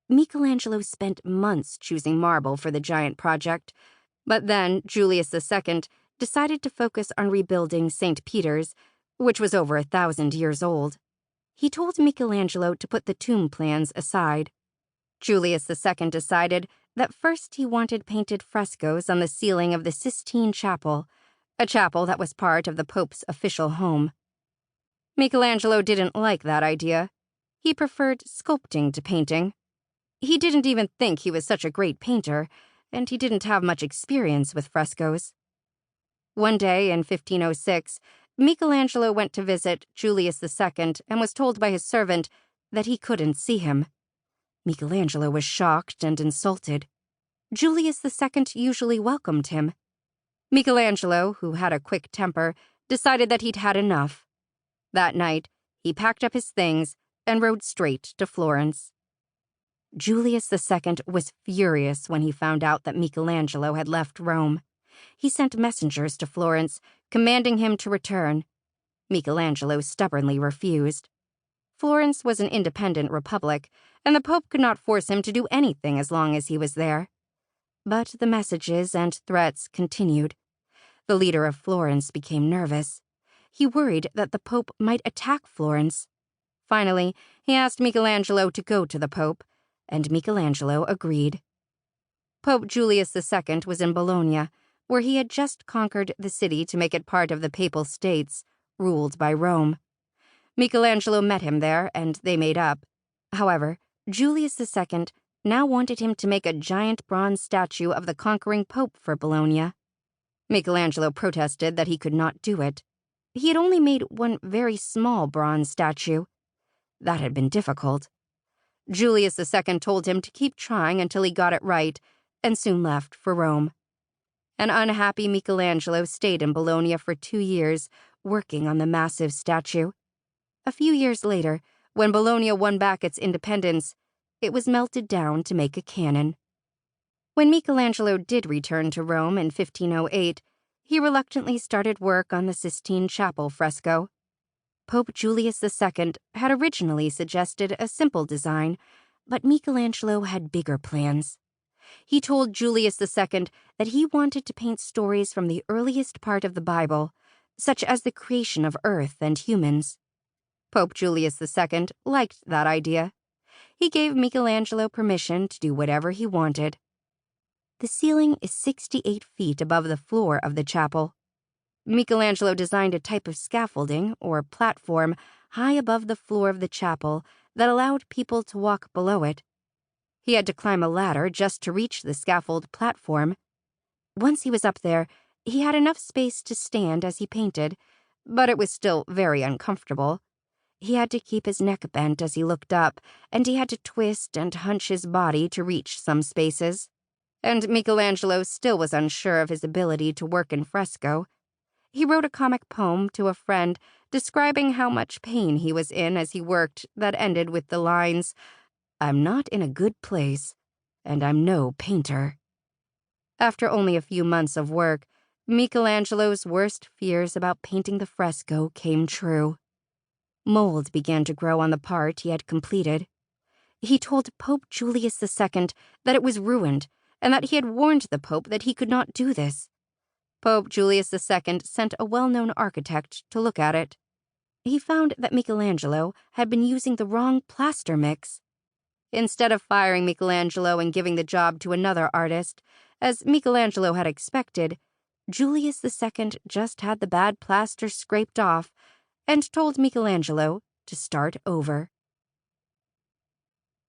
Michelangelo spent months choosing marble for the giant project, but then Julius II decided to focus on rebuilding St. Peter's, which was over 1,000 years old. He told Michelangelo to put the tomb plans aside. Julius II decided that first he wanted painted frescoes on the ceiling of the Sistine Chapel, a chapel that was part of the Pope's official home. Michelangelo didn't like that idea. He preferred sculpting to painting. He didn't even think he was such a great painter, and he didn't have much experience with frescoes. One day in 1506, Michelangelo went to visit Julius II and was told by his servant that he couldn't see him. Michelangelo was shocked and insulted. Julius II usually welcomed him. Michelangelo, who had a quick temper, decided that he'd had enough. That night, he packed up his things and rode straight to Florence. Julius II was furious when he found out that Michelangelo had left Rome. He sent messengers to Florence, commanding him to return. Michelangelo stubbornly refused. Florence was an independent republic, and the Pope could not force him to do anything as long as he was there. But the messages and threats continued. The leader of Florence became nervous. He worried that the Pope might attack Florence. Finally, he asked Michelangelo to go to the Pope, and Michelangelo agreed. Pope Julius II was in Bologna, where he had just conquered the city to make it part of the Papal States, ruled by Rome. Michelangelo met him there, and they made up. However, Julius II now wanted him to make a giant bronze statue of the conquering Pope for Bologna. Michelangelo protested that he could not do it. He had only made one very small bronze statue. That had been difficult. Julius II told him to keep trying until he got it right, and soon left for Rome. An unhappy Michelangelo stayed in Bologna for 2 years, working on the massive statue. A few years later, when Bologna won back its independence, it was melted down to make a cannon. When Michelangelo did return to Rome in 1508, he reluctantly started work on the Sistine Chapel fresco. Pope Julius II had originally suggested a simple design, but Michelangelo had bigger plans. He told Julius II that he wanted to paint stories from the earliest part of the Bible, such as the creation of Earth and humans. Pope Julius II liked that idea. He gave Michelangelo permission to do whatever he wanted. The ceiling is 68 feet above the floor of the chapel. Michelangelo designed a type of scaffolding, or platform, high above the floor of the chapel that allowed people to walk below it. He had to climb a ladder just to reach the scaffold platform. Once he was up there, he had enough space to stand as he painted, but it was still very uncomfortable. He had to keep his neck bent as he looked up, and he had to twist and hunch his body to reach some spaces. And Michelangelo still was unsure of his ability to work in fresco. He wrote a comic poem to a friend describing how much pain he was in as he worked that ended with the lines, "I'm not in a good place, and I'm no painter." After only a few months of work, Michelangelo's worst fears about painting the fresco came true. Mold began to grow on the part he had completed. He told Pope Julius II that it was ruined, and that he had warned the Pope that he could not do this. Pope Julius II sent a well-known architect to look at it. He found that Michelangelo had been using the wrong plaster mix. Instead of firing Michelangelo and giving the job to another artist, as Michelangelo had expected, Julius II just had the bad plaster scraped off and told Michelangelo to start over.